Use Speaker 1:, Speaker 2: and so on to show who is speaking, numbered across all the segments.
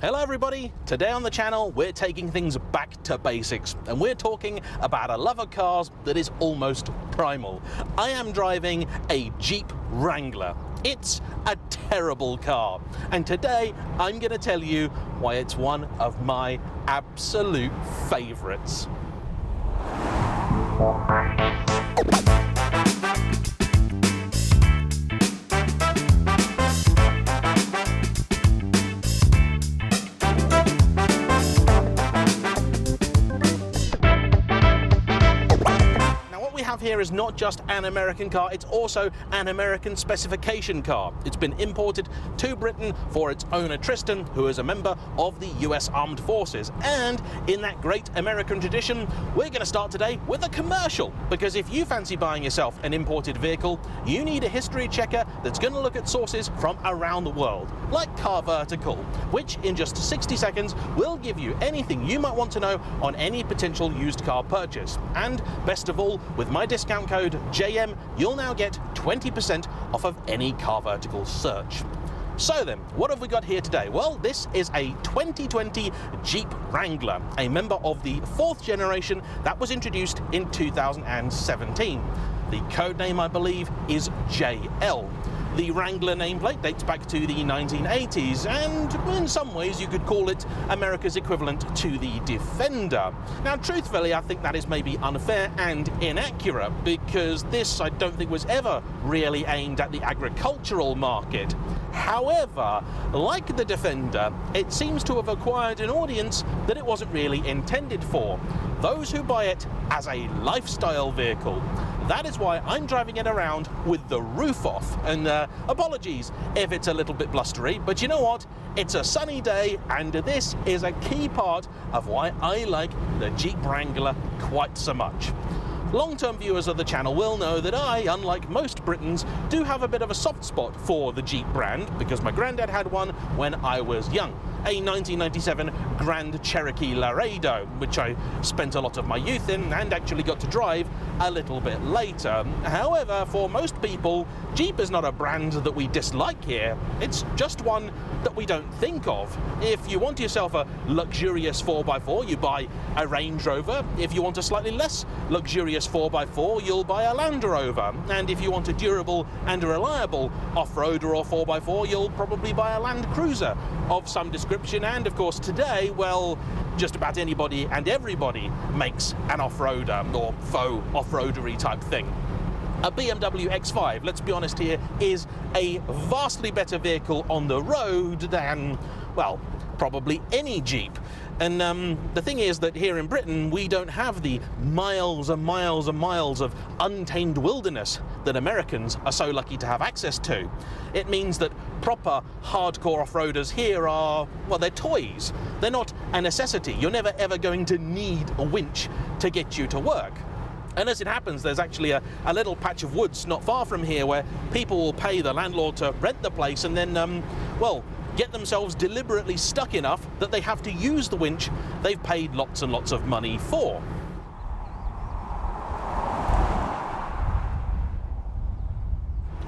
Speaker 1: Hello everybody, today on the channel we're taking things back to basics and we're talking about a love of cars that is almost primal. I am driving a Jeep Wrangler. It's a terrible car and today I'm going to tell you why it's one of my absolute favourites. Here is not just an American car, it's also an American specification car. It's been imported to Britain for its owner Tristan, who is a member of the US Armed Forces. And in that great American tradition, we're going to start today with a commercial, because if you fancy buying yourself an imported vehicle, you need a history checker that's going to look at sources from around the world, like CarVertical, which in just 60 seconds will give you anything you might want to know on any potential used car purchase. And best of all, with my discount code JAYEMM, you'll now get 20% off of any CarVertical search. So then, what have we got here today? Well, this is a 2020 Jeep Wrangler, a member of the 4th generation that was introduced in 2017. The code name, I believe, is JL. The Wrangler nameplate dates back to the 1980s, and in some ways you could call it America's equivalent to the Defender. Now, truthfully, I think that is maybe unfair and inaccurate, because this, I don't think, was ever really aimed at the agricultural market. However, like the Defender, it seems to have acquired an audience that it wasn't really intended for. Those who buy it as a lifestyle vehicle. That is why I'm driving it around with the roof off. And apologies if it's a little bit blustery, but you know what? It's a sunny day, and this is a key part of why I like the Jeep Wrangler quite so much. Long-term viewers of the channel will know that I, unlike most Britons, do have a bit of a soft spot for the Jeep brand, because my granddad had one when I was young. A 1997 Grand Cherokee Laredo, which I spent a lot of my youth in and actually got to drive a little bit later. However, for most people, Jeep is not a brand that we dislike here. It's just one that we don't think of. If you want yourself a luxurious 4x4, you buy a Range Rover. If you want a slightly less luxurious 4x4, you'll buy a Land Rover. And if you want a durable and a reliable off-roader or 4x4, you'll probably buy a Land Cruiser of some description. And of course today, well, just about anybody and everybody makes an off-roader or faux off-roadery type thing. A BMW X5, let's be honest here, is a vastly better vehicle on the road than, well, probably any Jeep. And the thing is that here in Britain, we don't have the miles and miles and miles of untamed wilderness that Americans are so lucky to have access to. It means that proper hardcore off-roaders here are, well, they're toys. They're not a necessity. You're never ever going to need a winch to get you to work. And as it happens, there's actually a little patch of woods not far from here where people will pay the landlord to rent the place and then, well, get themselves deliberately stuck enough that they have to use the winch they've paid lots and lots of money for.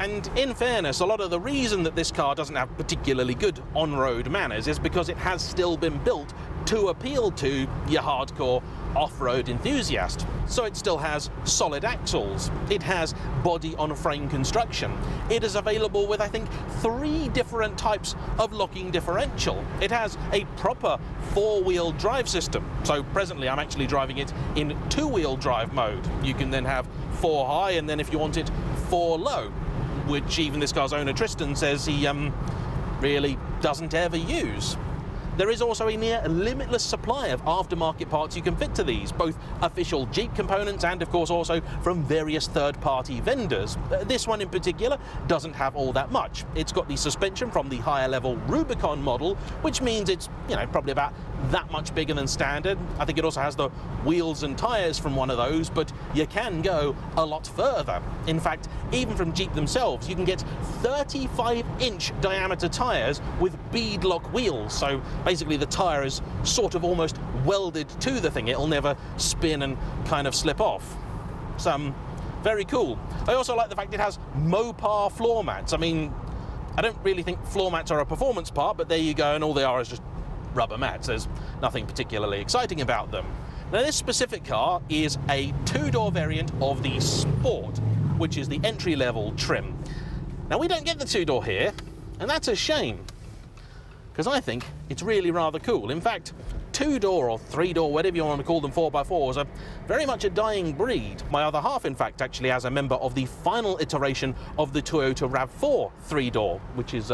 Speaker 1: And in fairness, a lot of the reason that this car doesn't have particularly good on-road manners is because it has still been built to appeal to your hardcore off-road enthusiast. So it still has solid axles, it has body-on-frame construction, it is available with, I think, 3 different types of locking differential. It has a proper 4-wheel drive system, so presently I'm actually driving it in 2-wheel drive mode. You can then have 4 high and then if you want it 4 low, which even this car's owner Tristan says he really doesn't ever use. There is also a near limitless supply of aftermarket parts you can fit to these, both official Jeep components and of course also from various third-party vendors. This one in particular doesn't have all that much. It's got the suspension from the higher level Rubicon model, which means it's, you know, probably about that much bigger than standard. I think it also has the wheels and tires from one of those, but you can go a lot further. In fact, even from Jeep themselves, you can get 35-inch diameter tires with beadlock wheels, so basically the tire is sort of almost welded to the thing. It'll never spin and kind of slip off. So very cool. I also like the fact it has Mopar floor mats. I mean, I don't really think floor mats are a performance part, but there you go, and all they are is just rubber mats. There's nothing particularly exciting about them. Now this specific car is a two-door variant of the Sport, which is the entry-level trim. Now we don't get the two-door here, and that's a shame, because I think it's really rather cool. In fact, two-door or three-door, whatever you want to call them, 4x4s are very much a dying breed. My other half, in fact, actually as a member of the final iteration of the Toyota RAV4 three-door, which is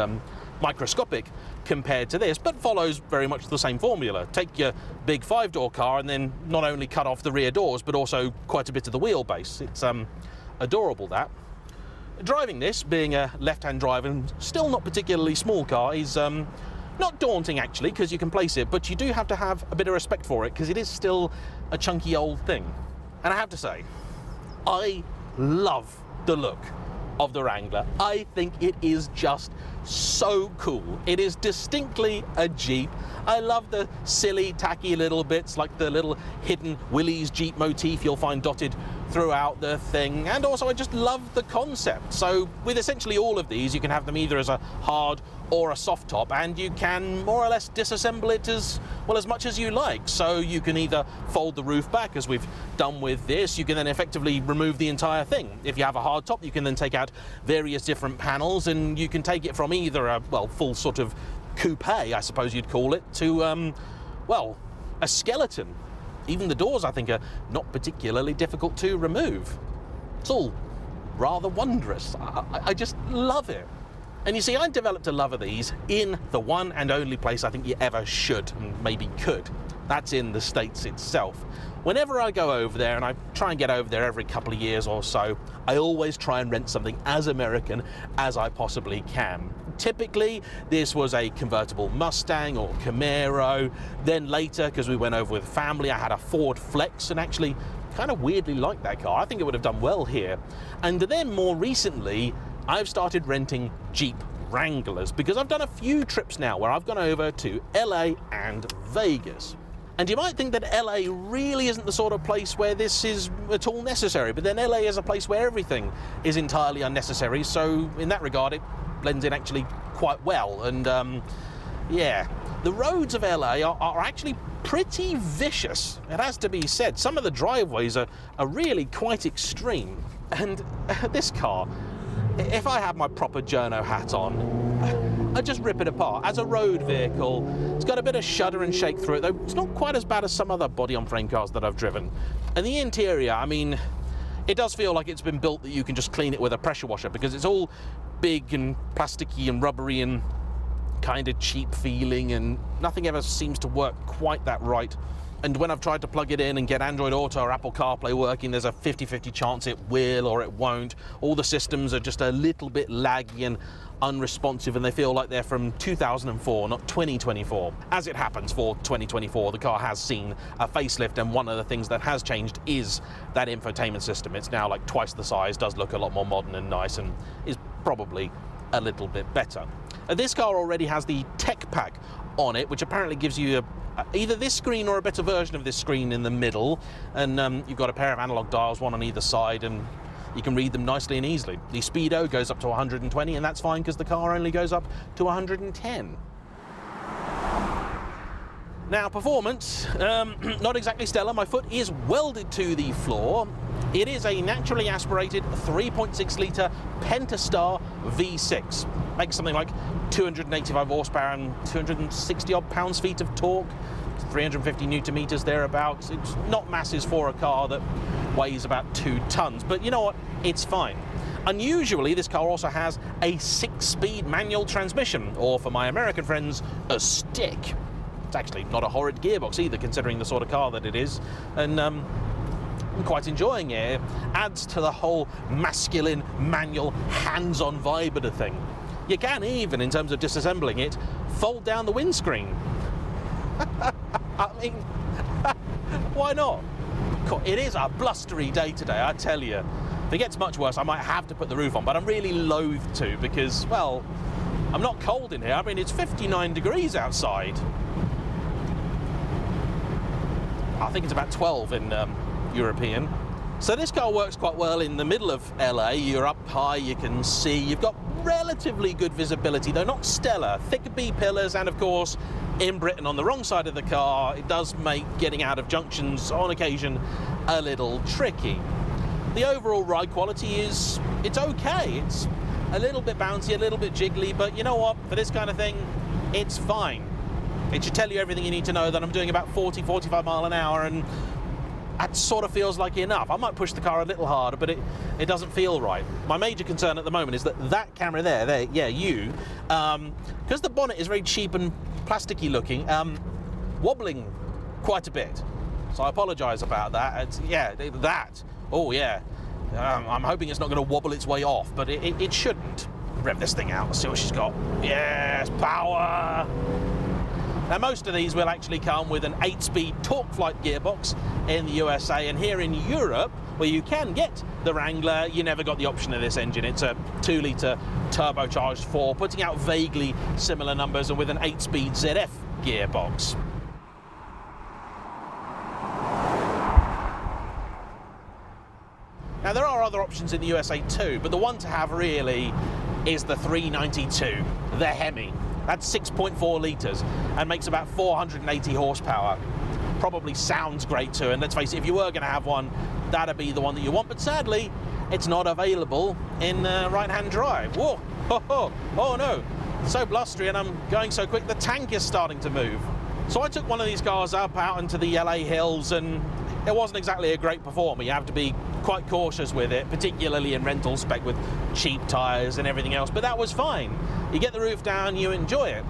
Speaker 1: microscopic compared to this, but follows very much the same formula. Take your big 5-door car and then not only cut off the rear doors, but also quite a bit of the wheelbase. It's adorable, that. Driving this, being a left-hand drive and still not particularly small car, is not daunting actually, because you can place it, but you do have to have a bit of respect for it, because it is still a chunky old thing. And I have to say, I love the look of the Wrangler. I think it is just so cool. It is distinctly a Jeep. I love the silly, tacky little bits, like the little hidden Willys Jeep motif you'll find dotted throughout the thing, and also I just love the concept. So with essentially all of these, you can have them either as a hard or a soft top, and you can more or less disassemble it as well as much as you like. So you can either fold the roof back, as we've done with this. You can then effectively remove the entire thing. If you have a hard top, you can then take out various different panels, and you can take it from either a, well, full sort of coupe, I suppose you'd call it, to well, a skeleton. Even the doors, I think, are not particularly difficult to remove. It's all rather wondrous. I just love it. And you see, I developed a love of these in the one and only place I think you ever should and maybe could. That's in the States itself. Whenever I go over there, and I try and get over there every couple of years or so, I always try and rent something as American as I possibly can. Typically, this was a convertible Mustang or Camaro. Then later, because we went over with family, I had a Ford Flex, and actually kind of weirdly liked that car. I think it would have done well here. And then more recently, I've started renting Jeep Wranglers, because I've done a few trips now where I've gone over to LA and Vegas. And you might think that LA really isn't the sort of place where this is at all necessary, but then LA is a place where everything is entirely unnecessary, so in that regard it blends in actually quite well. And yeah, the roads of LA are actually pretty vicious, it has to be said. Some of the driveways are really quite extreme. And this car, if I had my proper journo hat on, I'd just rip it apart. As a road vehicle, it's got a bit of shudder and shake through it, though it's not quite as bad as some other body-on-frame cars that I've driven. And the interior, I mean, it does feel like it's been built that you can just clean it with a pressure washer, because it's all big and plasticky and rubbery and kind of cheap feeling, and nothing ever seems to work quite that right. And when I've tried to plug it in and get Android Auto or Apple CarPlay working, there's a 50-50 chance it will or it won't. All the systems are just a little bit laggy and unresponsive, and they feel like they're from 2004, not 2024. As it happens, for 2024, the car has seen a facelift, and one of the things that has changed is that infotainment system. It's now like twice the size, does look a lot more modern and nice, and is probably a little bit better. This car already has the Tech Pack on it, which apparently gives you either this screen or a better version of this screen in the middle, and you've got a pair of analog dials, one on either side, and you can read them nicely and easily. The speedo goes up to 120, and that's fine because the car only goes up to 110. Now, performance, not exactly stellar. My foot is welded to the floor. It is a naturally aspirated 3.6 litre Pentastar V6. Makes something like 285 horsepower and 260 odd pounds-feet of torque. 350 newton meters thereabouts. It's not masses for a car that weighs about 2 tons, but you know what? It's fine. Unusually, this car also has a 6-speed manual transmission, or for my American friends, a stick. It's actually not a horrid gearbox either, considering the sort of car that it is, and I'm quite enjoying it. It adds to the whole masculine, manual, hands-on vibe of the thing. You can even, in terms of disassembling it, fold down the windscreen. I mean, why not? It is a blustery day today, I tell you. If it gets much worse, I might have to put the roof on, but I'm really loath to, because, well, I'm not cold in here. I mean, it's 59 degrees outside. I think it's about 12 in European. So this car works quite well in the middle of LA. You're up high, you can see. You've got relatively good visibility, though not stellar. Thick B-pillars, and of course, in Britain on the wrong side of the car, it does make getting out of junctions on occasion a little tricky. The overall ride quality it's okay. It's a little bit bouncy, a little bit jiggly, but you know what? For this kind of thing, it's fine. It should tell you everything you need to know that I'm doing about 40, 45 mile an hour, and that sort of feels like enough. I might push the car a little harder, but it doesn't feel right. My major concern at the moment is that camera there, yeah, because the bonnet is very cheap and plasticky looking, wobbling quite a bit. So I apologise about that. Oh yeah, I'm hoping it's not going to wobble its way off, but it shouldn't. Rev this thing out, see what she's got. Yes, power! Now most of these will actually come with an 8-speed TorqueFlite gearbox in the USA, and here in Europe, where you can get the Wrangler, you never got the option of this engine. It's a 2-litre turbocharged 4, putting out vaguely similar numbers, and with an 8-speed ZF gearbox. Now there are other options in the USA too, but the one to have really is the 392, the Hemi. That's 6.4 litres and makes about 480 horsepower. Probably sounds great too, and let's face it, if you were going to have one, that'd be the one that you want, but sadly, it's not available in right-hand drive. Whoa, oh no, it's so blustery and I'm going so quick, the tank is starting to move. So I took one of these cars up out into the LA hills, and it wasn't exactly a great performer. You have to be quite cautious with it, particularly in rental spec with cheap tyres and everything else, but that was fine. You get the roof down, you enjoy it.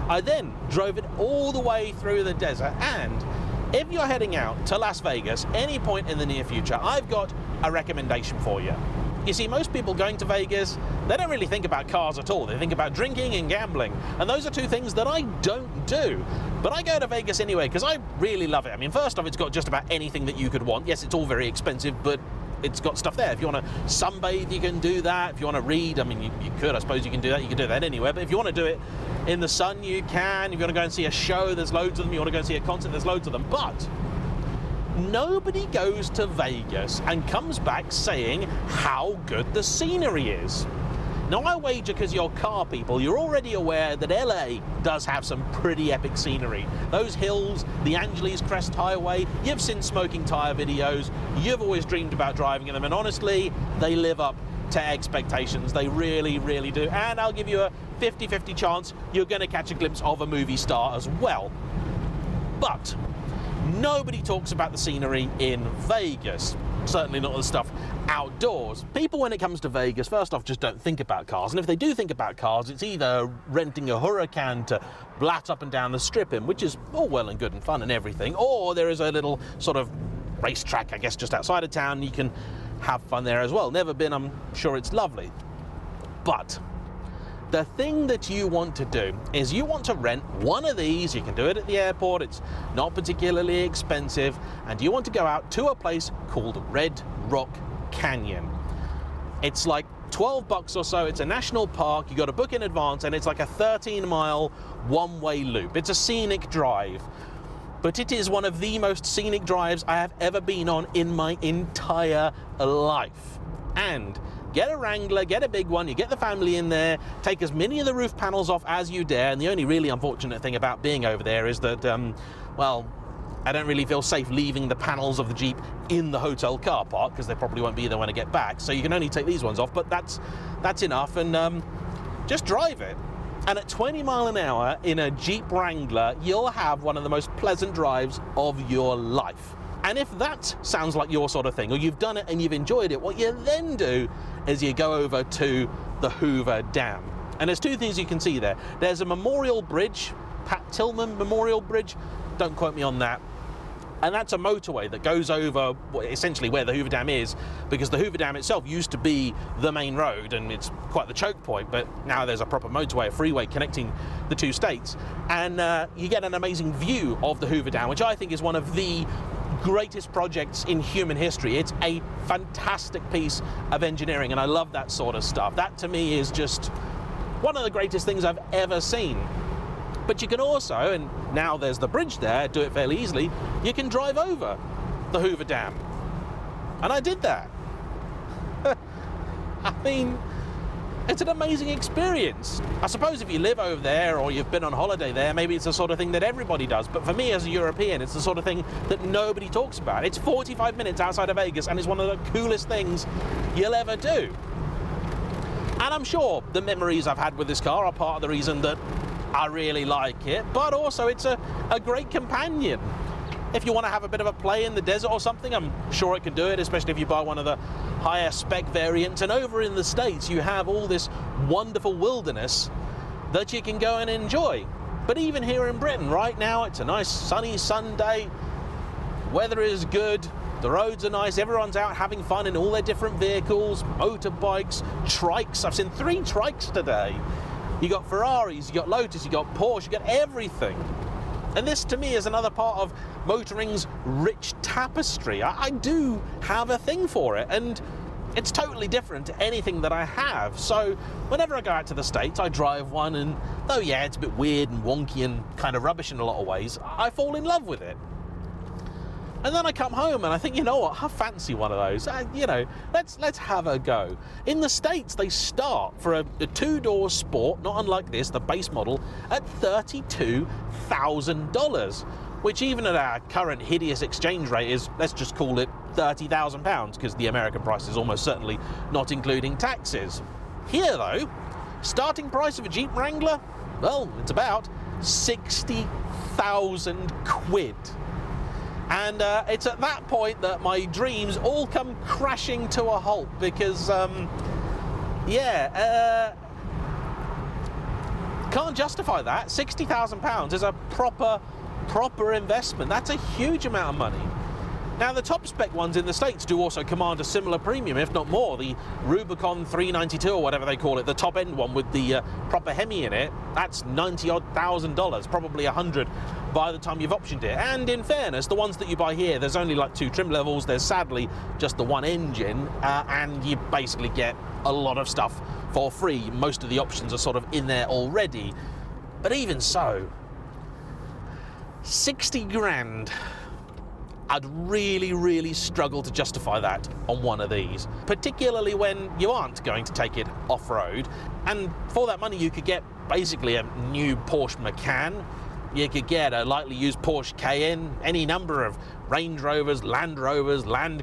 Speaker 1: I then drove it all the way through the desert, and if you're heading out to Las Vegas any point in the near future, I've got a recommendation for you. You see, most people going to Vegas, they don't really think about cars at all. They think about drinking and gambling, and those are two things that I don't do. But I go to Vegas anyway because I really love it. I mean, first off, it's got just about anything that you could want. Yes, it's all very expensive, but it's got stuff there. If you want to sunbathe, you can do that. If you want to read, I mean, you could. I suppose you can do that. You can do that anywhere. But if you want to do it in the sun, you can. If you want to go and see a show, there's loads of them. You want to go and see a concert, there's loads of them. But nobody goes to Vegas and comes back saying how good the scenery is. Now, I wager because you're car people, you're already aware that LA does have some pretty epic scenery. Those hills, the Angeles Crest Highway, you've seen smoking tire videos, you've always dreamed about driving in them, and honestly, they live up to expectations. They really, really do. And I'll give you a 50-50 chance you're going to catch a glimpse of a movie star as well. But nobody talks about the scenery in Vegas. Certainly not the stuff outdoors. People, when it comes to Vegas, first off, just don't think about cars. And if they do think about cars, it's either renting a Huracan to blat up and down the strip in, which is all well and good and fun and everything, or there is a little sort of racetrack, I guess, just outside of town. You can have fun there as well. Never been, I'm sure it's lovely. But the thing that you want to do is you want to rent one of these. You can do it at the airport, it's not particularly expensive, and you want to go out to a place called Red Rock Canyon. It's like 12 bucks or so. It's a national park. You got to book in advance, and it's like a 13-mile one-way loop. It's a scenic drive, but it is one of the most scenic drives I have ever been on in my entire life. And get a Wrangler, get a big one, you get the family in there, take as many of the roof panels off as you dare, and the only really unfortunate thing about being over there is that, well, I don't really feel safe leaving the panels of the Jeep in the hotel car park, because they probably won't be there when I get back, so you can only take these ones off, but that's enough, and just drive it. And at 20 miles an hour in a Jeep Wrangler, you'll have one of the most pleasant drives of your life. And if that sounds like your sort of thing, or you've done it and you've enjoyed it, what you then do is you go over to the Hoover Dam. And there's two things you can see there. There's a memorial bridge, Pat Tillman Memorial Bridge, don't quote me on that. And that's a motorway that goes over essentially where the Hoover Dam is, because the Hoover Dam itself used to be the main road, and it's quite the choke point, but now there's a proper motorway, a freeway connecting the two states. And you get an amazing view of the Hoover Dam, which I think is one of the greatest projects in human history. It's a fantastic piece of engineering, and I love that sort of stuff. That to me is just one of the greatest things I've ever seen. But you can also, and now there's the bridge there, do it fairly easily, you can drive over the Hoover Dam. And I did that. I mean, It's an amazing experience. I suppose if you live over there or you've been on holiday there, maybe it's the sort of thing that everybody does. But for me as a European, it's the sort of thing that nobody talks about. It's 45 minutes outside of Vegas and it's one of the coolest things you'll ever do. And I'm sure the memories I've had with this car are part of the reason that I really like it, but also it's a great companion. If you want to have a bit of a play in the desert or something, I'm sure it can do it, especially if you buy one of the higher spec variants. And over in the States, you have all this wonderful wilderness that you can go and enjoy. But even here in Britain, right now, it's a nice sunny Sunday, weather is good, the roads are nice, everyone's out having fun in all their different vehicles, motorbikes, trikes. I've seen 3 trikes today. You got Ferraris, you got Lotus, you got Porsche, you got everything. And this, to me, is another part of motoring's rich tapestry. I do have a thing for it, and it's totally different to anything that I have. So whenever I go out to the States, I drive one, and though, yeah, it's a bit weird and wonky and kind of rubbish in a lot of ways, I fall in love with it. And then I come home and I think, you know what, I fancy one of those. You know, let's have a go. In the States, they start for a 2-door Sport, not unlike this, the base model, at $32,000, which even at our current hideous exchange rate is, let's just call it £30,000, because the American price is almost certainly not including taxes. Here, though, starting price of a Jeep Wrangler, well, it's about 60,000 quid. And it's at that point that my dreams all come crashing to a halt, because, can't justify that. £60,000 is a proper investment. That's a huge amount of money. Now, the top spec ones in the States do also command a similar premium, if not more. The Rubicon 392 or whatever they call it, the top end one with the proper Hemi in it, that's $90,000, probably 100 by the time you've optioned it. And in fairness, the ones that you buy here, there's only like 2 trim levels. There's sadly just the one engine, and you basically get a lot of stuff for free. Most of the options are sort of in there already. But even so, 60 grand. I'd really struggle to justify that on one of these, particularly when you aren't going to take it off-road. And for that money, you could get basically a new Porsche Macan, you could get a lightly used Porsche Cayenne, any number of Range Rovers, Land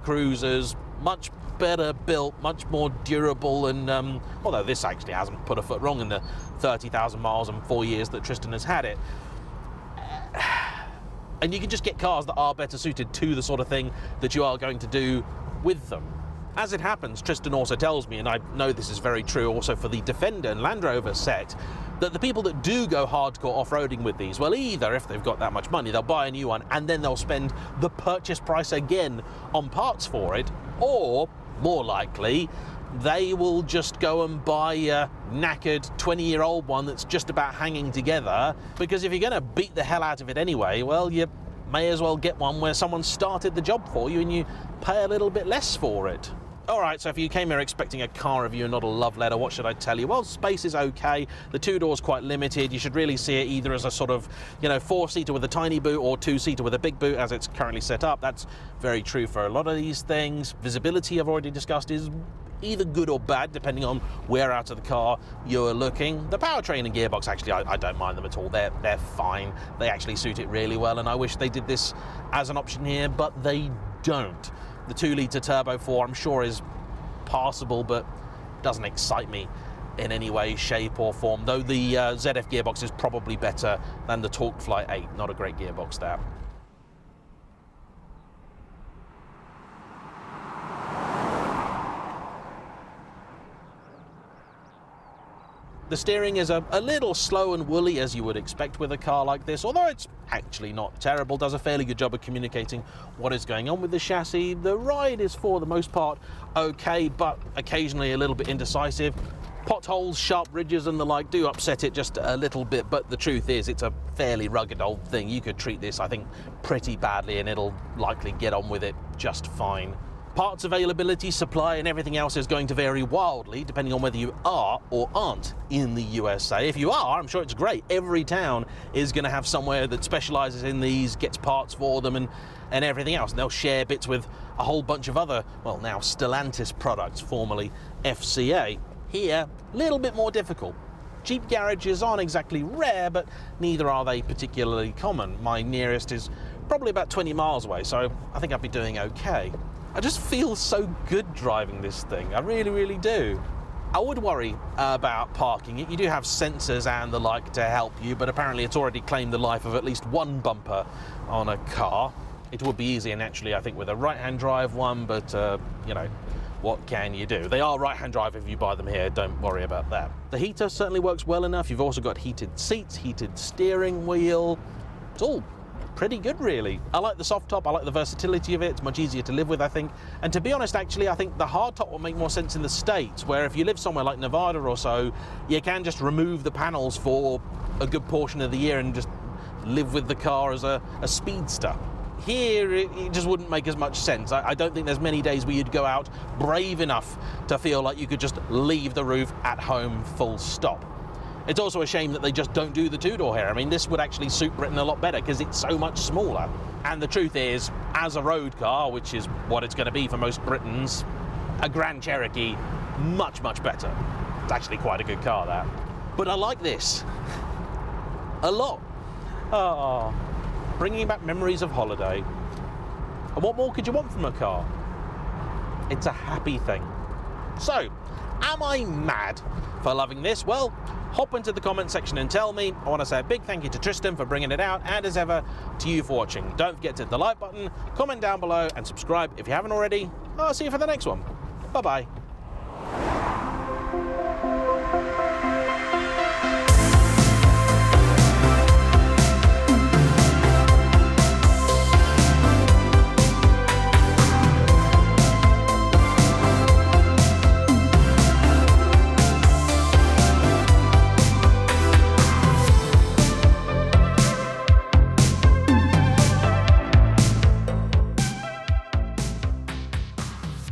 Speaker 1: Cruisers, much better built, much more durable, and although this actually hasn't put a foot wrong in the 30,000 miles and 4 years that Tristan has had it. And you can just get cars that are better suited to the sort of thing that you are going to do with them. As it happens, Tristan also tells me, and I know this is very true also for the Defender and Land Rover set, that the people that do go hardcore off-roading with these, well, either if they've got that much money, they'll buy a new one and then they'll spend the purchase price again on parts for it, or more likely, they will just go and buy a knackered 20-year-old one that's just about hanging together, because if you're going to beat the hell out of it anyway, well, you may as well get one where someone started the job for you and you pay a little bit less for it. Alright, so if you came here expecting a car review and not a love letter, what should I tell you? Well, space is okay, the 2-door's quite limited. You should really see it either as a sort of, 4-seater with a tiny boot or 2-seater with a big boot as it's currently set up. That's very true for a lot of these things. Visibility, I've already discussed, is either good or bad, depending on where out of the car you're looking. The powertrain and gearbox, actually, I don't mind them at all. They're fine. They actually suit it really well, and I wish they did this as an option here, but they don't. The 2-litre Turbo 4, I'm sure, is passable, but doesn't excite me in any way, shape or form, though the ZF gearbox is probably better than the TorqueFly 8. Not a great gearbox there. The steering is a little slow and woolly, as you would expect with a car like this, although it's actually not terrible, does a fairly good job of communicating what is going on with the chassis. The ride is, for the most part, okay, but occasionally a little bit indecisive. Potholes, sharp ridges and the like do upset it just a little bit, but the truth is it's a fairly rugged old thing. You could treat this, I think, pretty badly and it'll likely get on with it just fine. Parts availability, supply and everything else is going to vary wildly depending on whether you are or aren't in the USA. If you are, I'm sure it's great. Every town is going to have somewhere that specialises in these, gets parts for them and everything else. And they'll share bits with a whole bunch of other, well, now Stellantis products, formerly FCA. Here, a little bit more difficult. Jeep garages aren't exactly rare, but neither are they particularly common. My nearest is probably about 20 miles away, so I think I'd be doing okay. I just feel so good driving this thing. I really, really do. I would worry about parking it. You do have sensors and the like to help you, but apparently it's already claimed the life of at least one bumper on a car. It would be easier naturally, I think, with a right-hand drive one, but you know, what can you do? They are right-hand drive if you buy them here, don't worry about that. The heater certainly works well enough. You've also got heated seats, heated steering wheel. It's all pretty good, really. I like the soft top, I like the versatility of it. It's much easier to live with, I think. And to be honest, actually, I think the hard top will make more sense in the States, where if you live somewhere like Nevada or so, you can just remove the panels for a good portion of the year and just live with the car as a speedster. Here, it just wouldn't make as much sense. I don't think there's many days where you'd go out brave enough to feel like you could just leave the roof at home, full stop. It's also a shame that they just don't do the two-door here. I mean, this would actually suit Britain a lot better because it's so much smaller. And the truth is, as a road car, which is what it's going to be for most Britons, a Grand Cherokee, much, much better. It's actually quite a good car, that. But I like this a lot. Oh, bringing back memories of holiday. And what more could you want from a car? It's a happy thing. So, am I mad for loving this? Well, hop into the comment section and tell me. I want to say a big thank you to Tristan for bringing it out, and as ever, to you for watching. Don't forget to hit the like button, comment down below, and subscribe if you haven't already. I'll see you for the next one. Bye-bye.